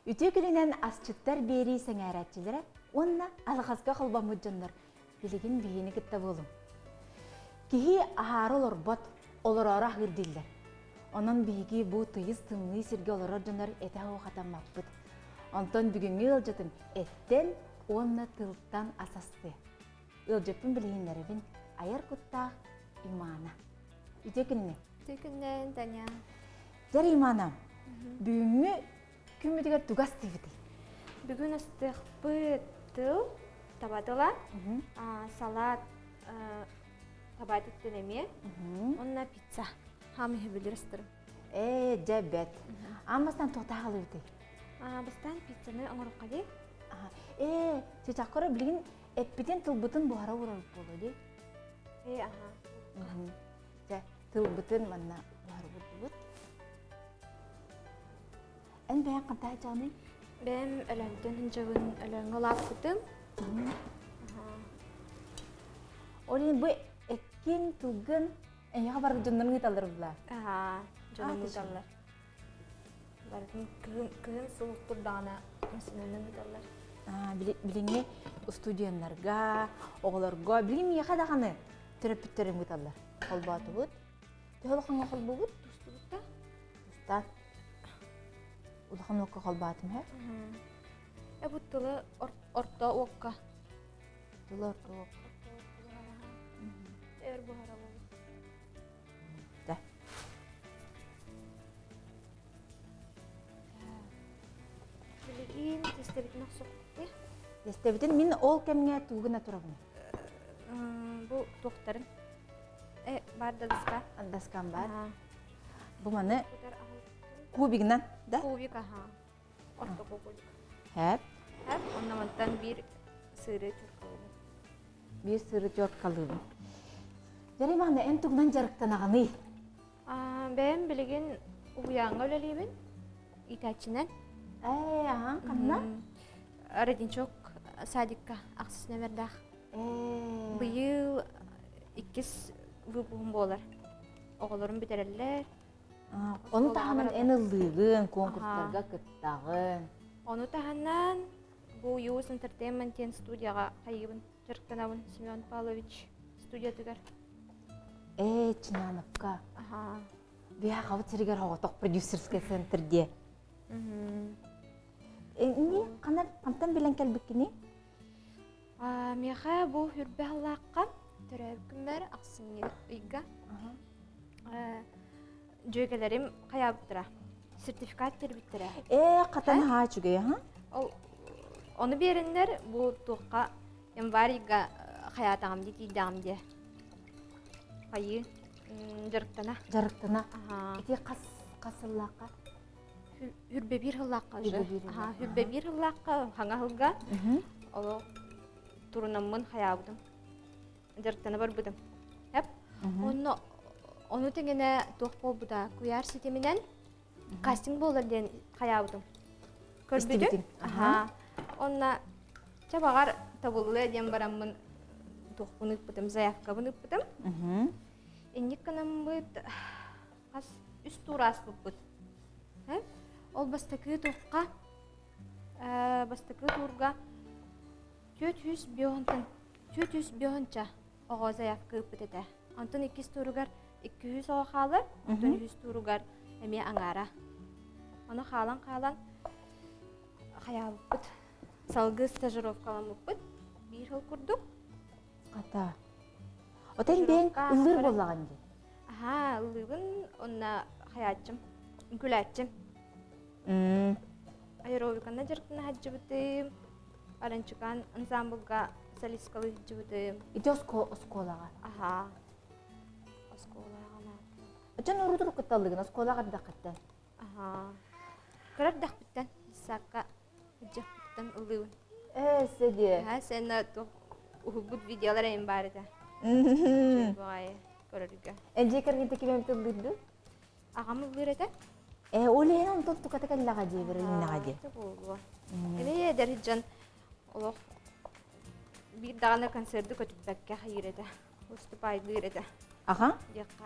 Үтекілінен асчыттар бері сәңәрәтчілері, онна алғазға қылбамы жондар, білеген бейені кітті болым. Кехи ағары олар бот, олар ара ғырдиллер. Онын бейге бұ тұйыз тымны серге олар жондар әті оғатан мақпыд. Онтан бүгінгі ұлжатым әттен онна тылттан асасты. Ұлжапын білгенлерін аяр құттақ имана. Үтекіліне? Үтекілінен, Таня. Жар имана, бүгінгі күммедігер тугас теведі? Бүгін ыстық бұттыл табадыла, салат табады түнеме, онна пицца. Хамы хүбілер ыстырым. Жәбәт. Амастан тоқта қалы өте? Бастан пиццаны оңырып қады? Чечаққыры білген әппеден тылбытын бұғара ұрарып болу де? Тылбытын манна бұғара бұд. Ән бәйін қантай жаны? Бәйім әләнден жауын әләңі лап бұдым. Олен бұй әккен тұлғын әйіға барды жондарың еталыр бұла? Жондарың еталыр. Бардың күн сұлық тұрдағына мүсінінің еталыр. Біліңе студиянларға, оғыларға, біліңе қадағаны терапевттерін еталыр. Қолбаты бұд? Төхіліқанға қолбы бұд? Тұсты бұдта? Тұстан. Улахан оққа қолбатым, хә? Бұттылы орта оққа. Бұттылы орта оққа. Эр бұғара болды. Да. Білігін тестебетін ақсоқты? Тестебетін мен ол кәміңе туғына тұрабын? Бұл тоқтарын. Бар да дұска? Дұскан бар. Бұл маны кубигінен, да? Кубик, орта кубик. Хәп? Хәп, оннамантан бір сыры чөркалығы. Bir sürü cört kalıbım. Jarı mağında en tuğdan jarıktan ağını? Ben bilgin uyanğa öleliyim. İtaçinen. Kanna? Aradın çok sadikka aksısına verdak. Bu yıl ikiz vübuğum bolar. Oğullarım bitirirler. Onu tahanan en ıllığın, konkurslarga kıttağın. Onu tahanan bu US Entertainment Studiyaga kayıbın. Жарықтанабын Семен Павлович студия түгер. Чинановка. Бия қабыт сірігер оғытық продюсерская центрде. Не? Қантан білен кәлбіккі не? Меға бұл үрбе алаққа түрәбікім бәрі ақсың үйгі. Жөйгелерім қаябы тұра. Сертификат тербіт тұра. Қатаны ға жүге, Оны беріндер бұл тұққа Em var ya hayatımda tidamda. Hayır, jarıktana. Jarıktana. İti kasıllaqqa. Hürbe bir hıllaqqa. Hürbe bir hıllaqqa hanga hılga. O turunamın hayatım. Jarıktana var budım. Hep. Onu tengene tohpol buda kuyar sisteminden casting bolar den hayatım. Körbüdüm. Onna çabagar Табылы әдем барамын тоқпынып бұтым, заяққа бұнып бұтым. Әндік қанам бұд, қас үст турас бұд. Ол бастықы тоққа, бастықы турға 400 бионча оға заяққа бұд әді. Антын 200 турғар 200 оға қалы, антын 100 турғар әме аңара. Оны қалан қая бұд. Салғы стажировкалам бұд. Bir hıl kurduk. Ata. Oten ben ılır bolağın de. Ilığın onna hayatçım, gülatçım. Aerobikana jarıktana hacı bıtım. Arançıkan ansambılga saliskalı hacı bıtım. İti oskolağa? Oskolağa. Açan orudur kıttalığın oskolağa da kıttan? Kırar da kıttan. Saka hacı bıttan ılığın. Sedi. Sen de uhubut videolar en bari de. Çöpüğe görürüge. Encekar ginte kime mitallıydı? Ağamı bürede? Oleyna onu tuttu katakal lağa diye verelim lağa diye. Çok oldu. Ele derhican Allah bir dağına konserdi kötü bekke hayırede. Ustu paydı yürede. Aha? Yakka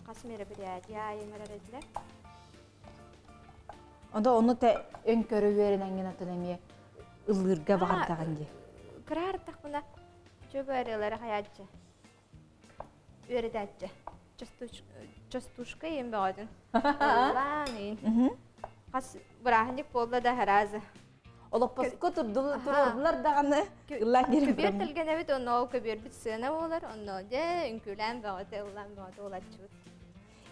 Kasmere bir ya yemeler ediler. Onda onu da önkörü veren atan emi ılgırga bağırdağın diye. Kırar takına çöp arıları hayatçı. Öğretecci. Частушка ем bağırdın. Allah'ın. Kas bırakınca bolda da herazi. Ola pasko turdular dağını ıllan geri Köbür tilgen evet onu köbür bir sene olur. Onu da ünkülen bağırdı, ıllan bağırdı olacak.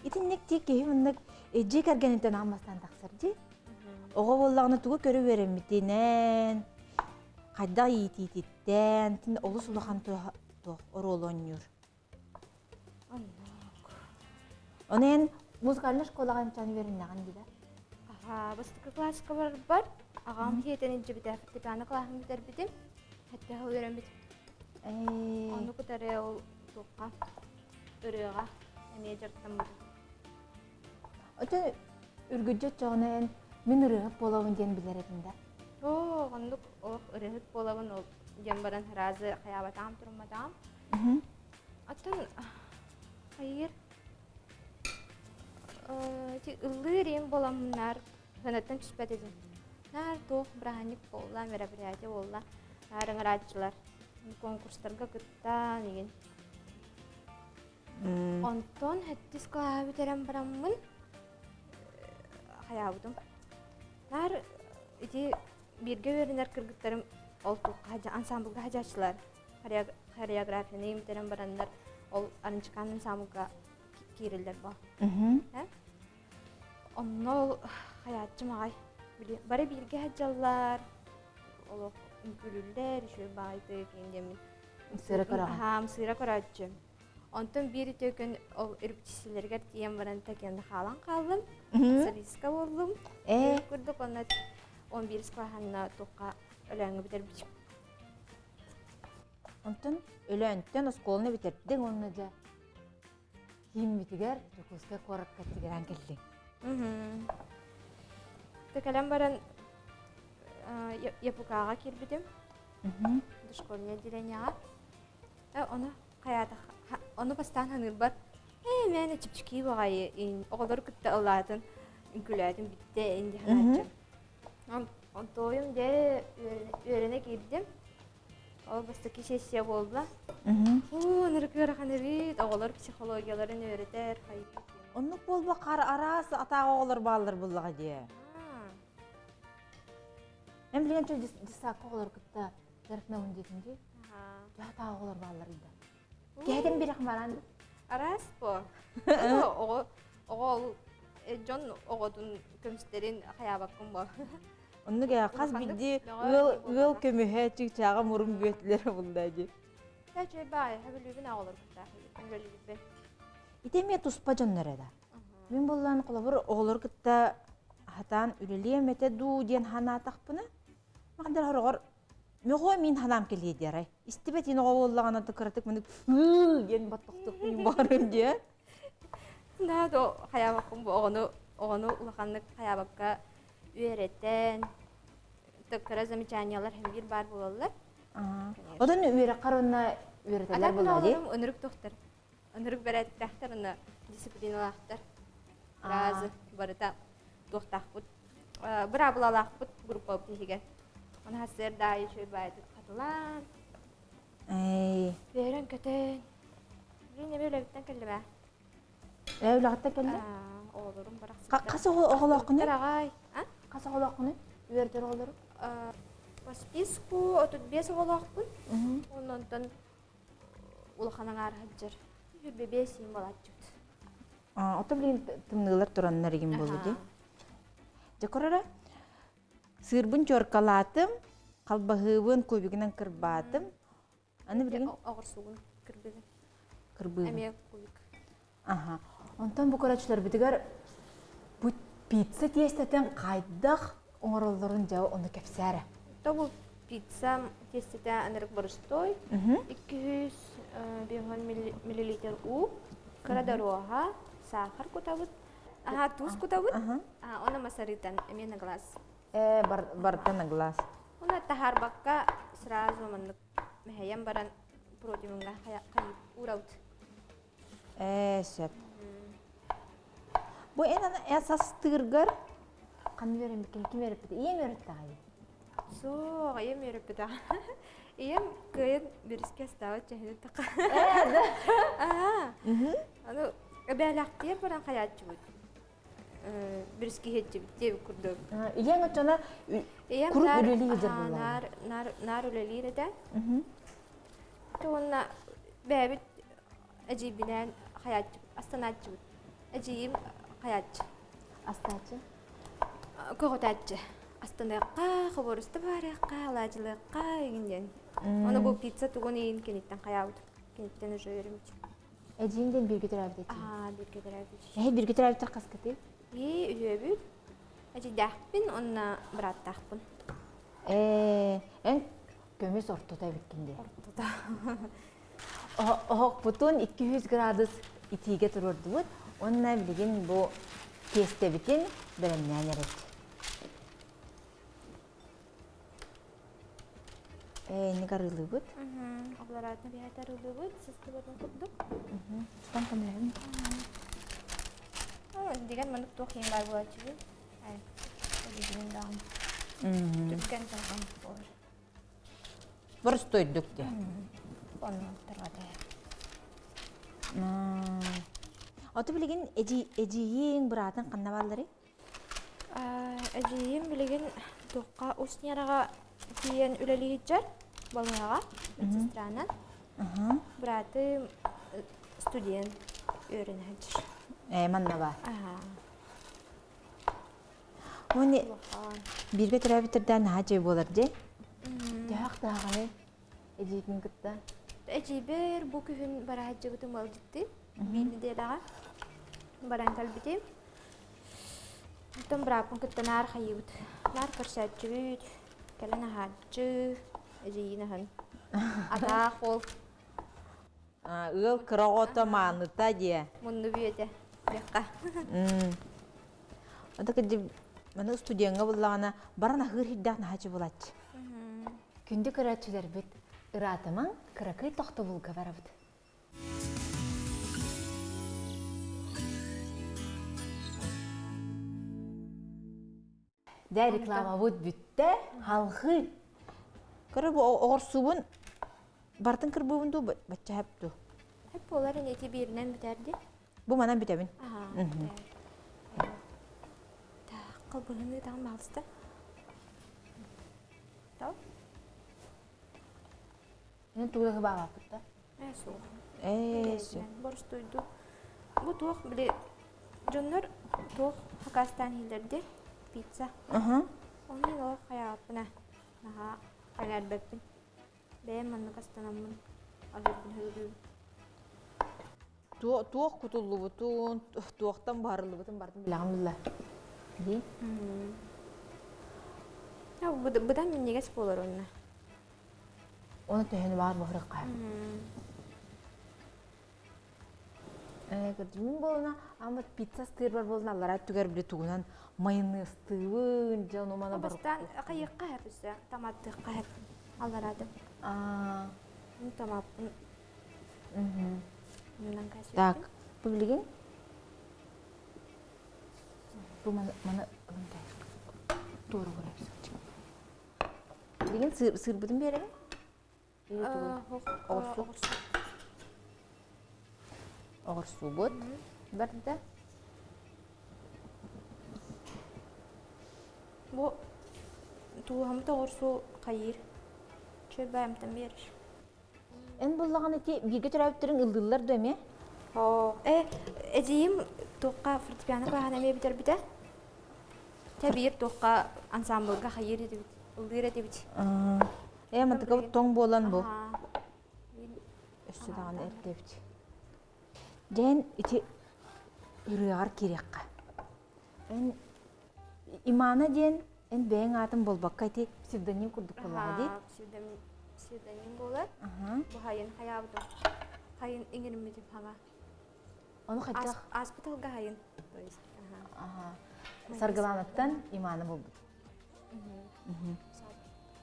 İtin nek diye ki hımınlık jek ergenitten almasından taksır di. Oğa bollağını tuğu körü veremmitinen. Kadda yiğititten. Tinde olu sulahan tuğ orolu oynuyor. Onu en muzikalına şkolağın çanı verin nağın gide. Aha, bastıkı klasika var. Ağam hiyetenince bir defa tepana kulağım gider bidim. Hatta öğren bidim. Onu kadar o tuğqa. Örüğa. Emiye jarttan bidim. Öte ürgücü çoğuna en min ırığıp bolavın diyen biler edinde. Oo, onduk o ırıhıp bolavın o jambaran herazi kayabatam turmadam. Atan hayır. Ti ыллырым боламнар санаттан түспәт edin. Нар тоқ браник болла, мероприятие болла. Нарың радчылар конкурстарга кытта деген. Онтон хаттис клави терем бараммын. Хаябудum. Нар ити бирге беринер кыргыттарым ол тоққа ансамблга хажачылар. Хореографияны имтерем барандар. Ол арынчыкан ансамблга кирилдер ба. Онно hayatçı mağay. Bari bilgi hacallar. Olo ülüller, şu baydı kendimin. Mısıra karağa. Ha, mısıra karacım. Ondan bir tökün o ürpçisilerger diyem varan tekende halan kaldım. Sarıska oldum. Kurduk ona 11 sklahanna toqa ölәңі biter biçim. Ondan ölönten oskolunu bitirdin onunla da kim bitiger, Jokuska korak katigeran geldi. Tekalem baran yapıkağa kirbidim. Dışkolnya direnyağa. Onu kayada, onu bastan hanır bar. Mene çıpçıki bağayı, oğulları kıtta aladın. Ünkülerdim bitti, indi hanacım. Doyum de öğrene girdim. O bastaki sesiye oldu. Nırıkları hanırı, oğulları psikologiyalarını öğreter. Onluk bol bakar arası atağı oğulur bağılır bullağı diye. Ben bilgen çoğu disakı oğulur kıtta zarfına öndedin diye. Atağı oğulur bağılırıydı. Gehden bir akmaran. Aras bu. Oğul, John oğudun kömüslerin hayabakım bu. Onu gaya kas bildi ığıl kömühe çıkçağa murun büyetleri buldaydı. Ya şöyle bari, haberlüğün oğulur kıtta. Öyle gibi. İtemiye tuspa canlar eda. Ben bollan kolabur oğulur kıtta hatan üleliyemete du diyen hana takpını. Maqdar horogor Mögo min hanam kelli diyaray. İstibetin oğullağına tıkıratık mınık diyen battıqtık min barım diye. Daha da hayabakım bu onu ulaqanlık hayabakka öğreten tıkıra zamicaniyalar hem bir bar bulallar. Odan öğre karınna öğreteler buladı. Adamın önürük doktor. Önürük beretik doktor onu disiplinalaqtar. Razı barıta doktor bu. Bir ablalaq bu grupa bihiger. Onu hasır dahi şöyle baydı katılan. Veren köten. Yine böyle bitten kelime. Evlaqta kelli? Oğulurum bırak. Qası oğulaqını? Karagay. Qası oğulaqını? Öğreter oğulurum? Paspиску, отут бес оголақпын. Ондан улаханан ары хаджар. Жүрбе бесин болачут. Ото билген тымнылар тураннар еген болу де. Жакорара сырбын чоркалатым, қалбahыбын көбігінен кырбатым. Аны билген? Ağır suğun kırbıgın. Kırbıgın. Emeğe koyuk. Ondan bu koraçlar bitigar bu pizza testeten qaydaq оңороллорун жабы onu кепсәре. Bu pizza testide anırık barıştoy. 250 mililiter u. Karadoroha, сахар kutabut. Tuz kutabut. Ona masaritan, emeğe na glas. Barta na glas. Ona tahar bakka sразу manlık mehayam baran proteinunga kayıp uğraut. Şet. Bu en esas tırgır kan verin bikin kim verip de iyi verip de ayı. Соға ем еріп біда. Ем көйін біріске става чәйді тақа. Аны бәләқтер баран қаятчы бұд. Біріске хетчі бұд, деп күрді. Иен өтчона күріп үлелі едер болар. Нар үлелі еді. Туғынна бәбіт әжейбінен қаятчы бұд, астанатчы бұд. Әжейім қаятчы. Астачы? Көғытатчы. Астанаққа, қыбырысты бараққа, алажылыққа егінден. Оны бұл пицца туғын ең кенеттен қаяуды. Кенеттен ұжы өрімді. Әжейінден бір күтір әбді еті? Bir kadar bir Bir күтір әбді қас кетел? Üyebül. Acı dahpin, onunla bırak dahpin. En kömüs ortada bitkinde. Ortada. Oğuk butun 200 gradus itiğe tururdu bud. Onunla bilgin bu keste bitin birimden eretçi. Ne karılı bud? Ablaratına bir hayat arılı bu. Sesli bakın kutlu. Tam kamerayı. Digan manuk tuh yang baru aja. Ay, jadi gini dong. Juga kan por. Burası doyduk de. Onu terada. Atı bilgin eciyin bırakın kannavalları? Ejiyim bilgin tuhka usnyaraga kiyen üleli hiccar. Balmaga, medsistranan. Berarti studien öğrenci. Manna var. Onu bir götüre bitirden hacı bolar de. Dağ dağını eciyin kıtta. Eciber bu kühün bara hacı gıtı mal gitti. Bini de dağa. Barantal bitim. Tam berapun kıtta nar hayut. Nar kersatçı büyük. Kalena hacı. Eciyin Ada kol. Il kırağıta manıta diye. Mundu büyüde. Bekka. Ada kedi mana studiyanga bullana barana hır hiddağına hacı bulatçı. Күнді көрәтшілер бүт ыратымың кыракай тоқты бұлға барабыд. Дә реклама бұд бүтті халқы. Көрі бұл оғыр суын бартын кір бұвынды бәтчі әпті. Hep onların eti birinden biterdi. Bu manam bitemin. Kalbını da malsta. Tamam. Ne tuğla bağ yaptı? Soğuk. Borç duydu. Bu tuğ bile Junior tuğ Pakistan hilirdi. Pizza. Onun o hayatına. Naha kanar bektin. Benim manlık astanamın. Alırdım hırdım. Tuğ kutullu butun, tuğdan barılı butun bardım. Alhamdulillah. Değil? Ya budan minneges bolar onunla. Onu tühünü var mı hırıqqa? Min boluna ama pizza stır var boluna Allah'a tüger bile tuğunan mayonez tığın canım ona barıqqa. Bastan kayıqqa hep ise tomatlıqqa hep Allah radım. Bu tomatın. Bundan kasih. Так, bu bilgin? Bu mana doğru buraya. Bilgin sır budun bir yere? Oğur su bud. Berdi. Bu tuğum da oğur su kayır. Çöbeğim verir. En bullağın eti bir götürüptürün ıldırlar döme? Eciyim tuğqa fortepiyano koyhanamaya biter bir de. Tabii tuğqa ansambılga kayır edip, ıldır edip. Mantıklı ton bolan bu. Üstü dağını ertebit. Den iti ırıgar kirekka. En imana den en beğen atım bolbakka iti psevdonim kurduk bulağı deyit. Psevdonim bolar. Bu hayın hayavdı. Hayın ingin midip hana. Onu kaçak? Hospitalga hayın. Sargılanıktan imanı buldu.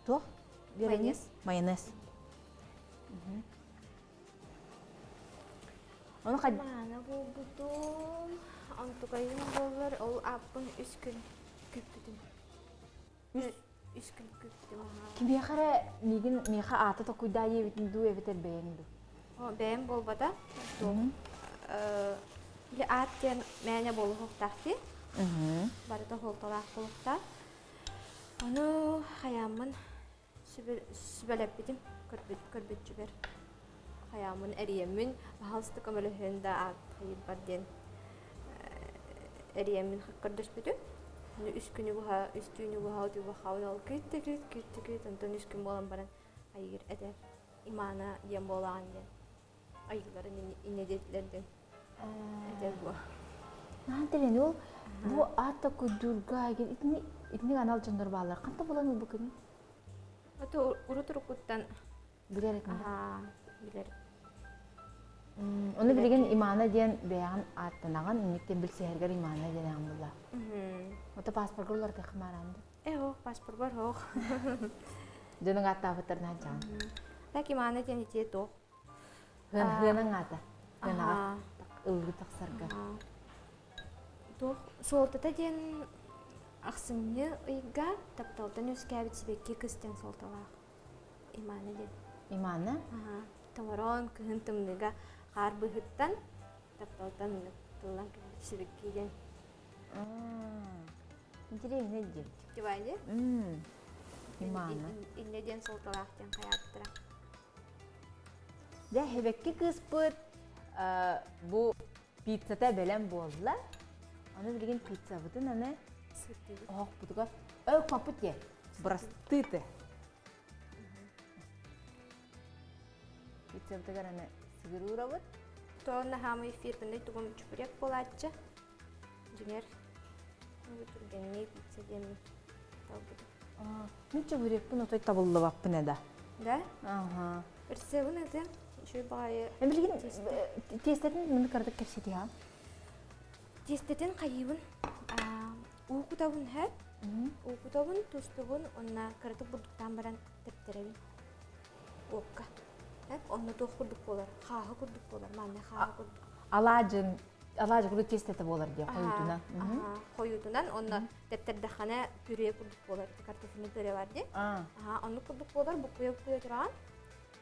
Tuh? Mayonez. Mayonez. Onu kaç? Mana bu butuh. Untuk kayın bolar ol apun üskün. Köpüdüm. Üç gün köpüdüm. Кимия хара миха ата та куйда евитин ду евитер бэйэнду. Benim bolbada. Bile atten mene bolu hoktahti. Barıda holtalak bolukta. Onu hayamın sübelep bidim. Körbet cüber. Hayamın eriyemin. Bahalstık ömeli hünde at hayıp badden. Eriyemin hakkırdaş bidim. Üskünü buha, üstünü buha, ödü buha, onu al küt. Ondan üskün bolan baran hayır eder. İmana yem bolan den. Ayıların inedetlerden eder bu. Нантелен ол бу ата кудурга ген итни канал жондар баалар канта болан ул букын Ото уруturukuttan билер экен. bilir. Оны билген имана ден беян аттанаган инектен билсehергер имана ден амулла. Ото паспорт олар да хмаранды. О, паспорт бар хох. Жөнүң ата аватарна жан. Так имана ден ите то. Гынын ата. Гынага ылгы таксарга. То солтата ден аксынны ыйга тапталтан үскәбит сибекке кыстен солталак. Имана ден. Имана? Тамарон кыһынтымныга кар быһыттан тапталтан тылан сибекке ден. Интересно ди. Дивайде? Имана. Иннеден солталак ден каяттыра. Да хебекке кыспыт бу пиццата белен болла. Аны билген пицца бутун аны Сыртыбыт. ох бутуга ök папут ye. Брастыты. Пицца бутуга аны сыгырура бут. Тоонна хамы эфирбинде тугум чүпүрек болаччы. Жигер. Бүтүргенне пицца дем. Табыт. Ниче бүрекпин отой табылды баппын эда. Да? Ага. Ирсебин эде. Şu bayı Билген тестетин муну кырдык кепсети ha. тестетен кайыбын. Укутабын хэп. Укутабын тустубун онна кырдык бурдуктан баран тептеребин. Окка. Хэп онна тох курдук болар. Хага курдук болар. Манна хага курдук. Алажы курдук тестете болар дия коютуна. Коютунан онна тептердахана пюре курдук болар. Картофельный пюре бар ди. Онна курдук болар. Букуя туран.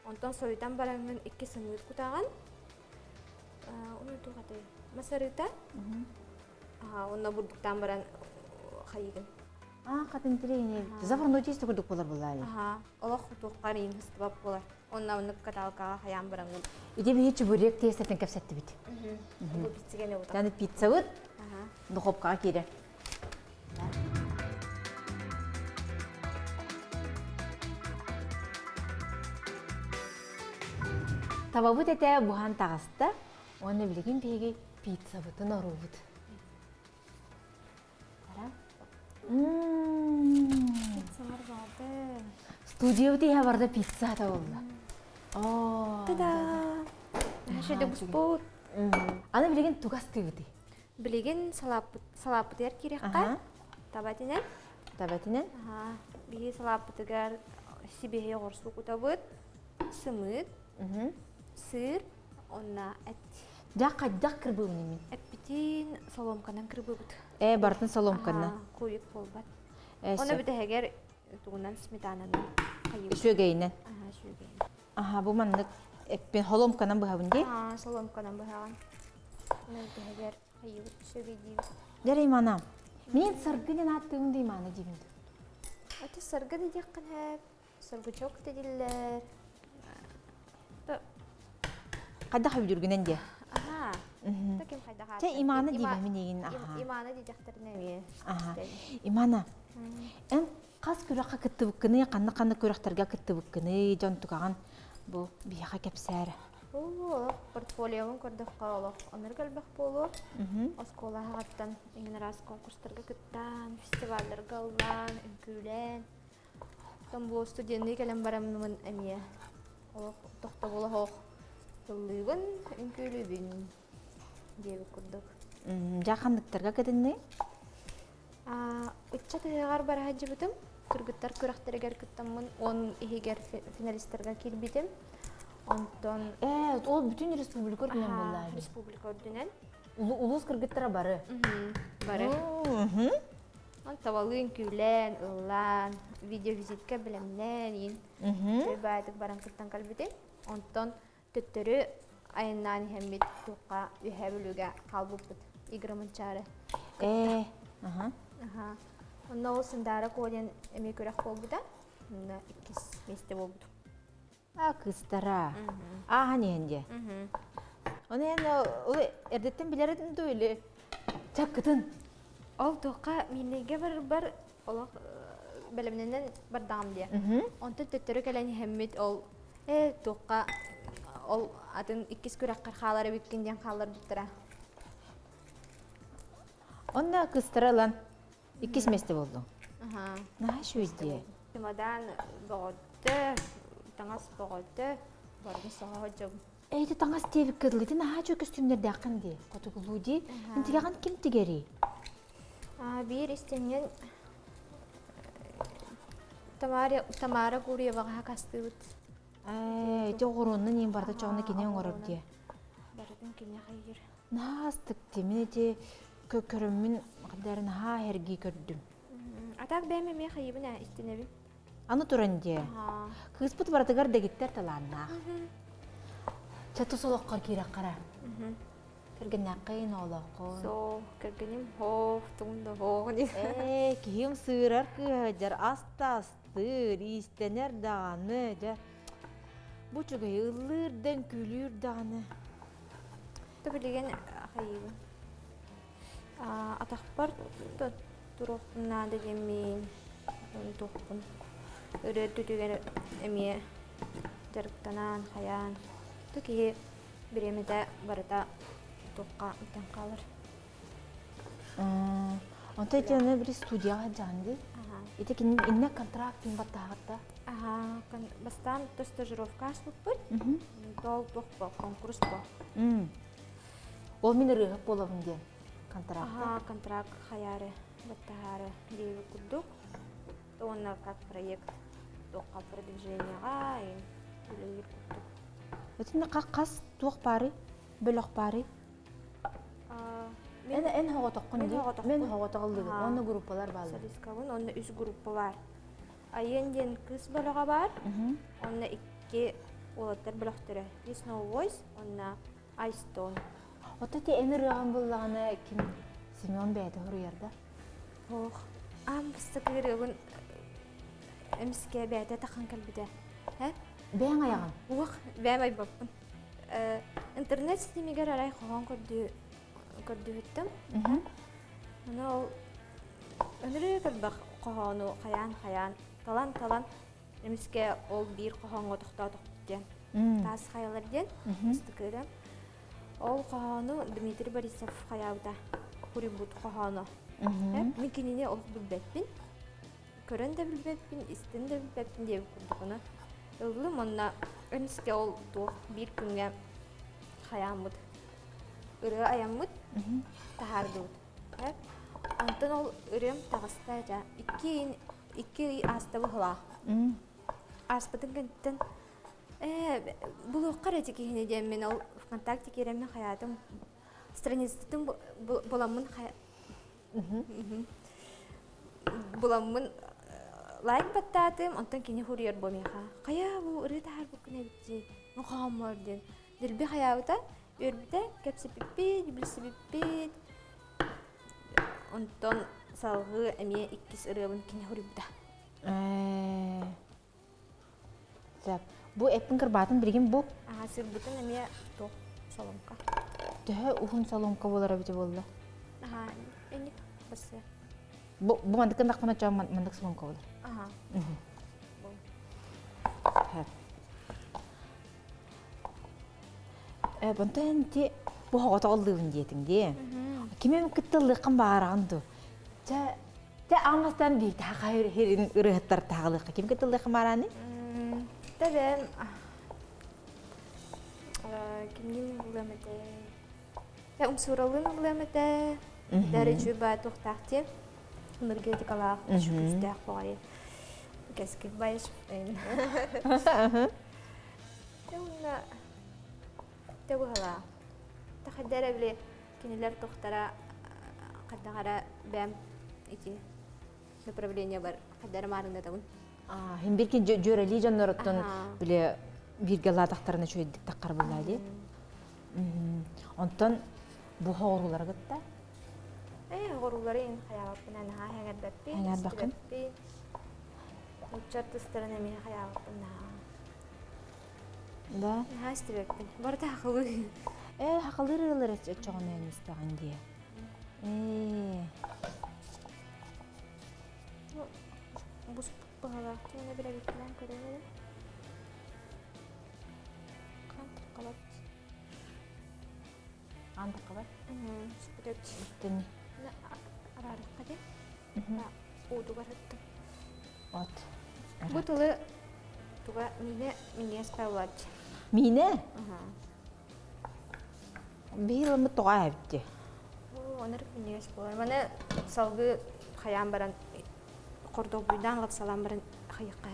Онтон соютан бараңын 2 сымыт кутаган. Оны тугаты. Масарыта. Онна бурдуктан баран хайыгын. Катын тирени. Зафарно тесте курдук болар булар. Олох туккарын хыстыбап болар. Онна оны каталкага хаян бараңын. Иде бечи бүрек тестетин кепсетти бит. Бу пиццегене ута. Жаны пицца бут. Духовкага кире. Табабыт эте бухан тагыста, оны билген беги пицца бутун орубут. Пиццалар барды. Студия бути хабарда пицца да болду. Тада. Шеде буспут. Аны билген тугасты бути. Билеген салапытер кирекка. Табатинен. Табатинен. Биги салапытыгар сибеге горсу кутабыт. Сымыт. Сыр, онна эт. Жакка кырбыгын мен. Эппитин соломканан кырбыбыт. Бартын соломкана. Куйук болбат. Оны битегер тугунан сметананы кайып. Шөгейнен. Шөгейн. Бу мандык эппен холомканан быхабынди. Соломканан быхаган. Оны битегер кайып шөгейди. Жарай мана. Мен сыргынын аттыгын дейманы дибинди. Аты сыргы дидеккан хэп. Сыргычок дедиллер. Кайда хабы жүргүнен де. Таким кайда хабы. Те иманы дибе менегин. Иманы дидектерне ми. Имана. Эн кас күракка кыттыбыккыны, канны күрактерге кыттыбыккыны, жон тугаган бу бияга кепсәре. Портфолиомун көрдүк калып, аныр келбек болу. Оскола хаттан иң раз конкурстарга кыттан, фестивальлерге алган, үкүлен. Там бу студентный келем барамын эмие. Ол тохта боло хох. Тыллыгын үкүлүбүн деп көрдүк. Жакандыктарга кетинди? Уччатыгар бар хаҗыбытым. Кыргыттар көрәхтәргә кыттымын. 10 игер финалистларга килбидем. Онтон ол бүтүн республика өрдүнөн булла. Республика өрдүнөн. Улус кыргыттара бары. Бары. Он тавалын күлән, ыллан, видеовизитка белемнән ин. Бәдик баран кыттан калбите. Онтон төттөрү айнан хәммит тука үһәбүлүгә калбыпты. Играмынчары. Аха. Аха. Онна ол сындара кооден эме көрәк болбуда. Онна 2 месте болбуду. Кыстара. Ненде. Оны эрдеттен билердин дуйле. Чаккытын. Ол тука минеге бар олак белемнән бардам дия. Онтон төттөрү калан хәммит ол тука ол атын 2 көрәк кархалары биткендән халар буттыра. Онда кыстаралан 2 месте болду. Аха. Наш үйде. Чемодан боготты, таңас боготты, барды сахажым. Эйди таңас тебик кырлыды, нахачу костюмдерде акынды. Котугулуди, интигаган ким тигери? Бир истенген Тамара Гурьевага кастыбыт. Жоғырынның ең барды жоғына кенен ғырып де. Бардың кене қайыр. Настық теміне де көкірімін қадарын әрге көрдім. Атақ бәмеме қайыбына істенебін. Аны тұрын де. Қыспыт бардығар дегеттер таланна. Чату солаққар кейрек қара. Кірген наққайын олаққын. Со, кіргенім хоқ, тұғында хоқ. Кейім сырар күйәдер, асты-астыр, истенер дағаны. Бұ жүгей ұлырден күлір дағаны. Төбілеген қайыбын. Атақпар тұрықтына дегенмен тоқпын. Үрі түтіген әме жарықтанан, қаян. Түкеге біремеде барыда тоққа үтен қалыр. Онта етені бір студияға жанды. Етек инне контрактын баттағытта. Бастан стажировка аспып бұд. Дол тоқпа, конкурс ба. Ол мен ұрығып болабын ден контракты. Контракт хаяры, баттағары дейбі күрдік. Онна как проект тоққа продвиженияға үлігір күрдік. Өтінде қас туық бары, бөлік бары? Ән хоға тоққын де? Мен хоға тоқылдығы. Оны группалар балы? Солискавын, оны 3 группалар. Айенден кыз бөліға бар. Оны 2 олаттар бөліқтірі. Snow Voice, оны Ice Stone. Ота те ән ұрыған болағына кім? Семен бәйді ұрыярда? Оқ. Бұсты кірігін әміске бәйді таққан кәлбіде. Бәң аяғын? Оқ, бәм ай баппын. Интернет системегер арай қоған көрдігіттім. Оны ол өнірі кәлбіқ қоғану қаян, талан, әміске ол бір қоғанға тоқтау-тоқтуден. Тас қайаларден, үсті көрім. Ол қоғану Дмитрий Борисов қаяуда, Хурибут қоғану. Мен кенене ол білбәтпін, көрін де білбәтпін, істін де білбәтпін деп көрдіғыны. Үлгілім, онына әміске ол бір күнге қаян бұд. Үрі аян бұд, тағарды бұд. Антон ол үрім тағыста жа, 2 асты бұғыла. Аспытын көнттен, бұл оққар әте кейіне дейін мен ол ВКонтакте керемін қаятым. Страницатын бұламын лайк баттатым, антон кені хұрияр бомеға. Қая бұл үрі тағар бұл күні бітті, мұқағым өрден. Ділбі қаяуыта, өрбіті кәпсі піппет, білсі піппет. Антон салғы әме 2 ұрығын кені хұрибіда. Бұ әппін кірбатын бірген бұ? Сырбытын әме тоқ салонка. Түхі ұғын салонка болар әбіті болды? Әнік басы. Бұ мандықын дақпына жауын мандық салонка болар? Бұнта әнті бұ ғота олдығын дейдің де. Кеме мүкіттіліқін бағарағынды? Жа аңғастан бейт тағы ерін ұрығыттар тағылыққа. Кем күттіліқін бараны? Тәбәм, кемнен ұғыламады? Умсуралын ұғыламады, дәрежі ба тоқтақты, энергетикалақ, жүкістәқ бағай. Кәскі байыш. Тәуғала. Тақаддар әбілі кенелер тоқтара қаддағара бәм еті направление бар. Каддар марында да. Hem birkin jöreli jannarottun Aha. bile birge ladaqtarına çöydük taqqar bulladı. Ondan bu horular gitti. Горуларын хаягаппын анаа хагардаппи. Хагар бакын. Учар тыстарына мен хаягаппын наа. Да. Хастыраппын. Барда хагылы. Haqalırlar çoğun enistağın diye. Бус бала. Мен бирә битлән күрәм. Кантыр калат. Anda qabat. Спүрәт. Deni. Арары каде. Оду баратты. Ot. Бу тылы туга мине спавлат. Mine? Bir yıl mı toğa evdi? Оныр мине спавлат. Мана салгы хаям баран кордо буйдан гап салам баран хайыкка.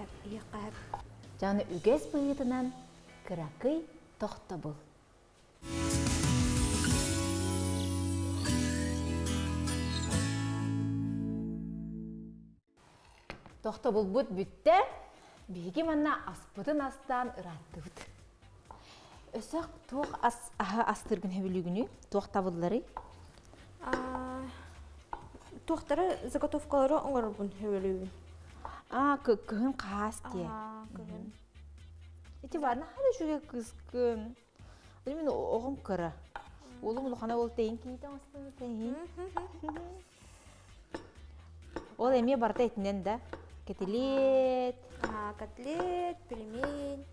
Canı üges bıyıtınan kırakıy toxta bul. Toxta bul bud bütte, bigi manna aspıdın astan ırattı bud. Ösaq toq astırgın hebilügünü, toxta bulları. Тухтары заготовкалары оңорбун хөөлүбүн. Kıhın qas diye. Кыгын. Ити var, hadi şuya kıskın. Benim oğum kıra. Oğlum ulukana ol teyin kiydi aslında teyin. Ол эме барта этинен да. Кетилет. Котлет, пельмень.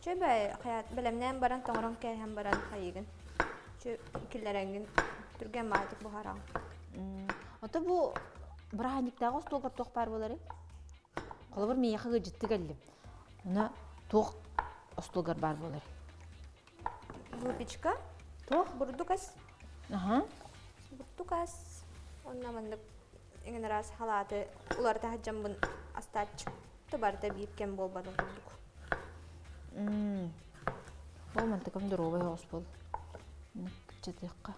Чөбай хаят белемнен баран тоңрон кәһәм баран хайыгын. Чө килләрәнгин түргән матык бухаран. Ата бу браһаниктагы столга тоқ бар болары. Колы бер мияхы житти келдим. Уна тоқ столгар бар болары. Выпечка. Тоқ Бурдукас. Бурдукас. Онна мандык эген раз халаты уларда хаҗамбын астач. Табарда бийипкен болбадым курдук. Ол мантыкам дорога хоспол. Чатыкка.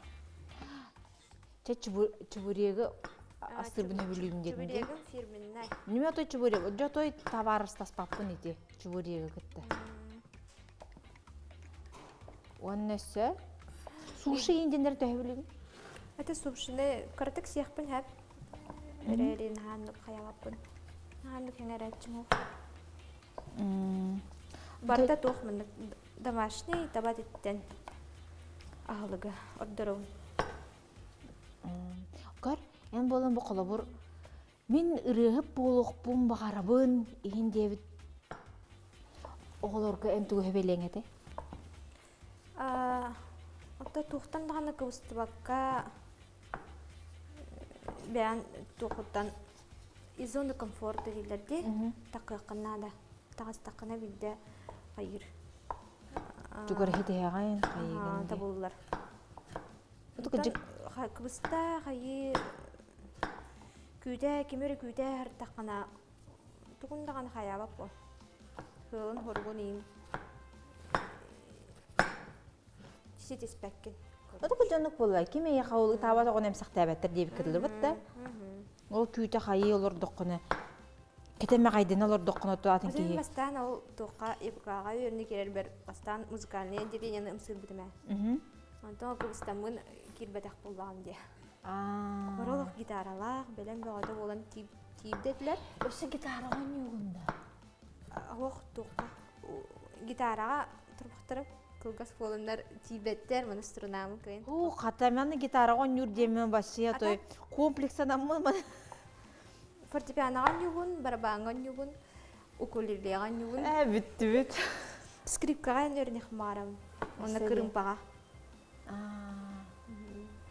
Чебуреги астырбын өбүлүгүн дедим. Чебурегин фирменный. Неме той чебурек? Жо той товарыстас паппын ити. Чебуреги кытты. Оннесе суши индендер төбүлүгүн. Это сушины картык сияхпын хәп. Рерин ханны хаябаппын. Ханны кеңерәчмү. Барда тохмын домашний табат иттен. Ахлыгы ордору. Кар, эн болон бу колобур. Мен ырыгып болуқпун багарабын иген дебит. Оголорга эм тугу хебелеңете. Отта тухтан даганы кыбыстыбакка бәян тухуттан из зоны комфорта дилерди. Такыкына тагыс такына билде хайыр. Тугар хетегайн хайыгын. Табуллар. Кыбыста хайы күдә кемер күдә һәр такына тугындаган хаябап бу. Хылын хоргунин. Ситеспеккен. Ото көжөнүк болла. Киме яхаулы таба тогон эмсак табаттыр деп кирдилер бутта. Ол күтө хайы олор доккуна. Кетеме кайдын олор доккуна туатын ки. Бастан ол тока ипкага өрүнү керер бер бастан музыкальный отделениени ымсыр битеме. Антон кыбыстамын кирбетак боллаган ди. Боролок гитаралар, белем бөгөдө болон тибдетлер. Өсө гитара ойногунда. Ох тока гитарага турбуктырып кылгас болондар тибеттер мына струнамы кыйын. Катаманы гитара ойнур демен башы той комплекsanamы. Фортепианоға нюгун, барабанға нюгун, укулелеға нюгун. Бит. Скрипкаға нөріне хмарам. Оны кырымпаға.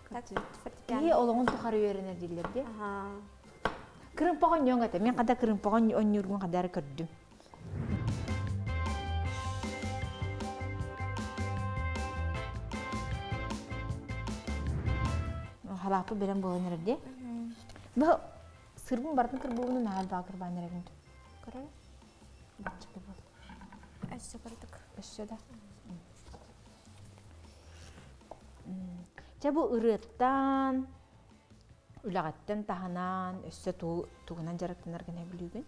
Так, фортепиано. Ие олоңун тухары өренер дилерди. Кырымпаға нёң ата. Мен када кырымпаға ойнургун кадары көрдүм. Халапы белен болонер де. Бу сырбын бардын кырбуунун ал багыр банерегин. Көрөр? Бачы бол. Өссө бардык. Өссө да. Жа бу ырыттан Үлағаттан таханан өссө туғынан жараттанар гына білуген.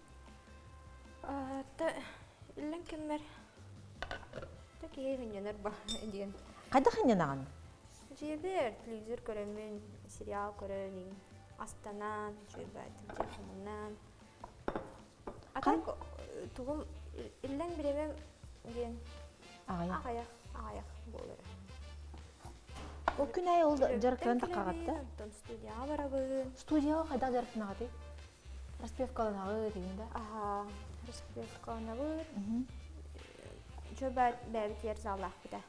Та иллен кеммер. Та кейгенер ба диен. Қайда қанянаған? Жебер телевизор көрөмүн, сериал көрөнүн, астанан, жөбөт, телефонунан. Атак тугум иллен биремем диен. Ағая. Ағая болор. Ол күн ай ол жараттан тақағатта. Студияға барабын. Студияға қайда жараттанағаты? Распевкаланағы дегенде. Распевкаланабын. Жөбөт бәбит ер заллах біда.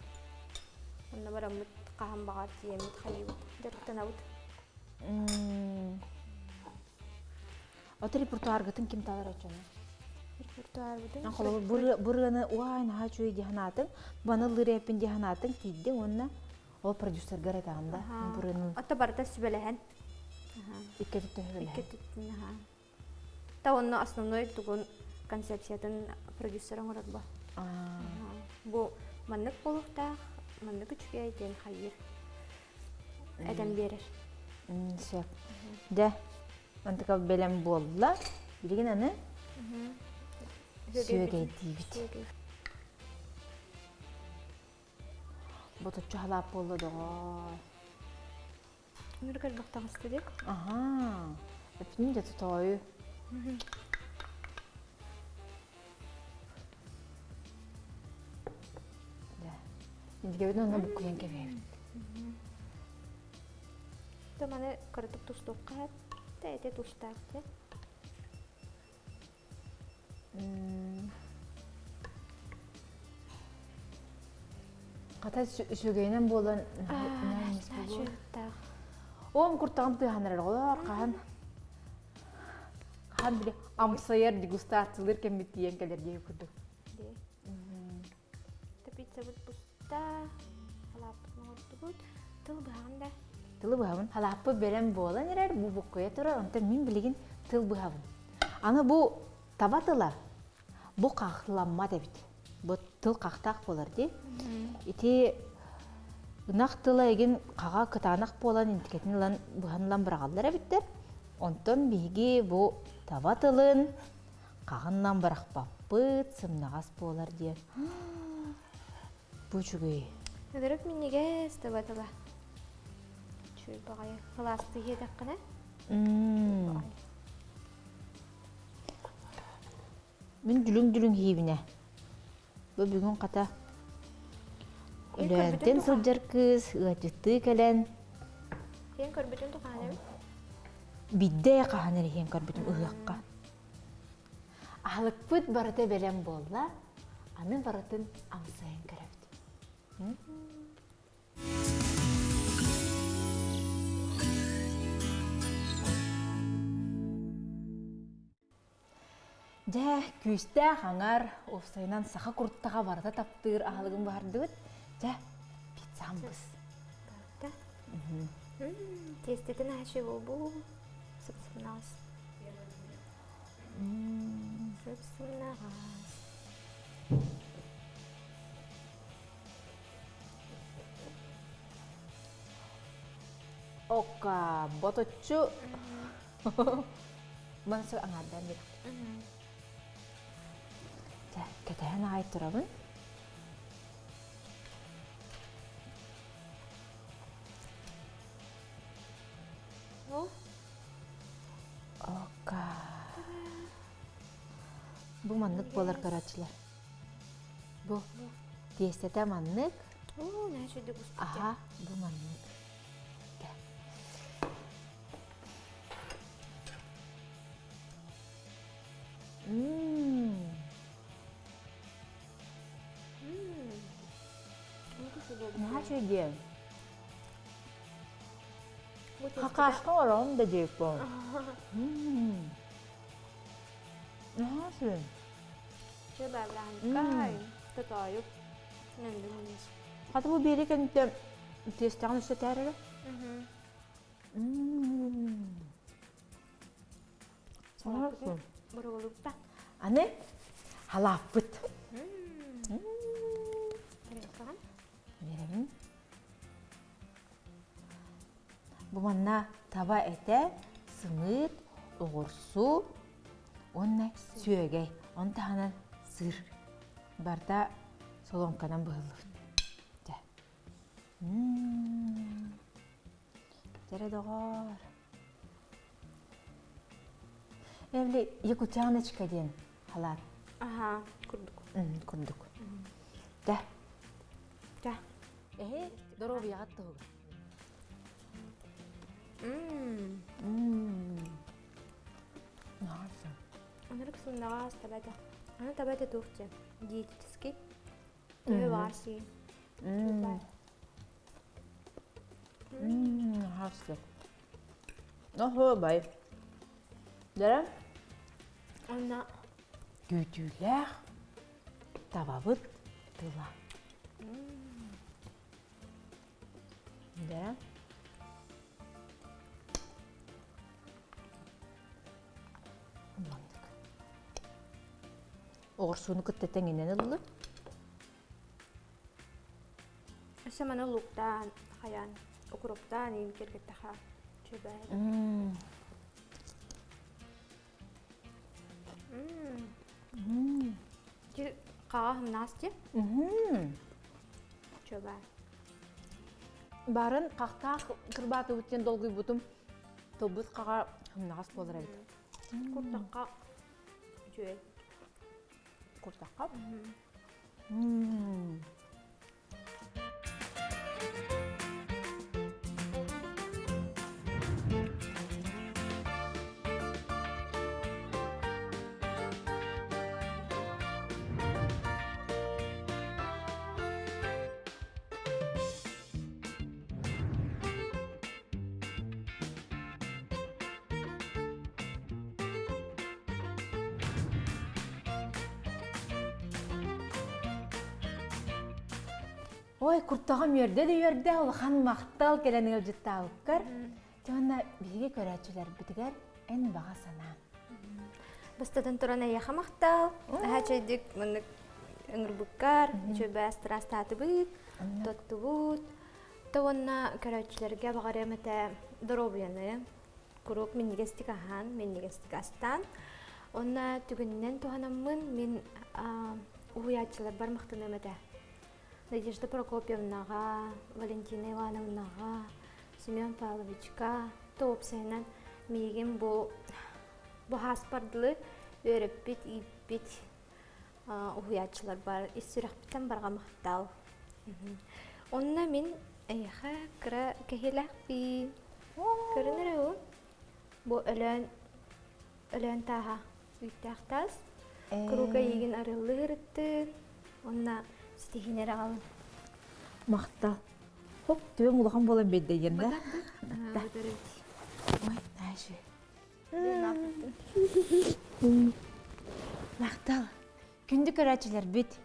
Онна барамыт қаһан бағар тиемит хайыбыт. Жараттанабыт. Оты репертуар гытын ким талар очаны? Репертуар бітін. Ақылы бұрғаны уайын аға чөй деханатын, баны лыры әпін деханатын кейді, онна ол продюсер гәрі тағында. Ата барда сүбеләһен. Икке түтті өбелі. Икке түттін. Та онна основной тугун концепциятын продюсерын ұрат ба. Бу маннык болуқтақ, маннык үчке айтен хайыр. Әден берер. Сөп. Дә, антыға бәлем болла. Білген әні? Сөйгей дейбіт. Бұтытчы халап болу доға. Нүргәл бақтағыз дедек? Аха. Әпінің де тұтауы. Ендіге бетін оны бұққыян кәбейбіт. Томаны қырытып тұстуққа тәйте тұстақты. Қата сөйгейінен болан нәймес болу? Оғым құрттағым тұйғанырар олар қаған. Қаған біле амсайар дегустациялар кәмбеттейен кәлерге күрді. Тәпейтсі бұд бұста, халаппын орды бұд, тыл бұғанда. Тыл бұғавын. Халаппы бәрем болан ерер, бұл бұққыя тұрар, онтан мен білеген тыл бұғавын. Аны бұл таба тыла, бұл қақыланма дәбіт. Бұл тыл қақтақ болар де. Ити нақ тыла еген қаға кытанақ болан интикетін бұғанлан бірағалдар әбіттер. Онтан бейге бұл таба тылын қағынлан бірақпаппыт, сымнағас болар де. Бұл жүгей. Өдіріп мен неге стаба тыла? Чөй бағай қыласты едік қына? Мен дүлің хейбіне. Бұл бүгін қата үләрден сылжар кыз, ұғатықты кәлін. Сен көрбітін тұқаны бі? Бидде қағаныр ең көрбітім ұғаққа. Ағылық бұд барыты бәлем болла, аны барытын амсайын көріпті. Жа, күсті қаңар офсайынан сақа құрттыға барда таптыр ағылығын барды өт. Жа, пиццам біз. Тестетін әші бұл. Сыпсымнағыз. Сыпсымнағыз. Ока, боточу. Мансы аңардан бір. Жа, кәтәйін ағай тұрабын. Ока. Бұл маннық болар қарачылар. Бұл тестеті маннық. Нәші де құспеті. Аха, бұл маннық. Нәші де. Қақашқын орауым да дейік бұл. Нәші. Chứ bà làm cái tôi tội giúp nên được mình. Қаты бұл бері кәнті тестіғын үсті тәрірі? Саларсың. Бұры болып та. Аны халап бұд. Беремін. Бұл манна таба эте сымыт, оғырсу, онна сүйегей. Он тағанан сыр. Барда солонканан бұғылып. Жәрі доғар. Әвлі якутяночка ден халар. Ага, курдук. Күрдік. Да. Да. Дорогу яғатты ғыл. Нағасы. Онырық сұндаға астабады. Аны табады тұқты. Диетический. Түйі варси. Нағасы. Нұхы бай. Дәрі? Онна Гүтүләх табабыт тыла. Дәрі? Оғырсуыны күттеттен енен ұлы? өсі маны луктан, хаян, окуроптан, ең кергеттаға чөбәді. Қаға хымнасты? Чөбәді. Барын қақтақ кірбаты өткен долгый бұтым тобыз қаға хымнағас болыр әйді. Құртаққа жөй. Құртаққа? Ой, құрттағым ерді, ол қан мақтал келені өжетті алыққыр. Жоғына бізге көрәтшілер бітігер ән баға сана. Бастадан тұран аяқа мақтал. Әчейдік мұны үңір бұққар, жөбі астырастаты бұд, тотты бұд. Тоғына көрәтшілерге бағар әмәті дұробияны. Күрік мен негестік ахан, мен негестік астан. Онна түгіннен тоғанамын мен ұғыятшылар бар мақтын әмәті. Надежда Прокопьевнаға, Валентина Ивановнаға, Семен Павловичка, топ сайынан меген бұл хаспардылы өріппет, иппет ұғыятшылар бар. Иссүрәқпеттен барға мақтал. Онына мен әйіға кіра кәхеләқ бі. Көрінір өу? Бұл өлән таға үйтәқтас. Күруға еген арылы ғырыттын. Онына стихинер ағалын. Мақтал. Хоп, төбен ұлған болан бәдді егенді. Ой, әші. Мақтал. Күнді көрәтшілер бет.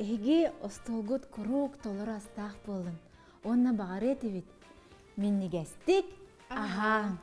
Эге остолгут күрук толыр астақ болын. Онна бағар еті бет. Мен негестік. Аха.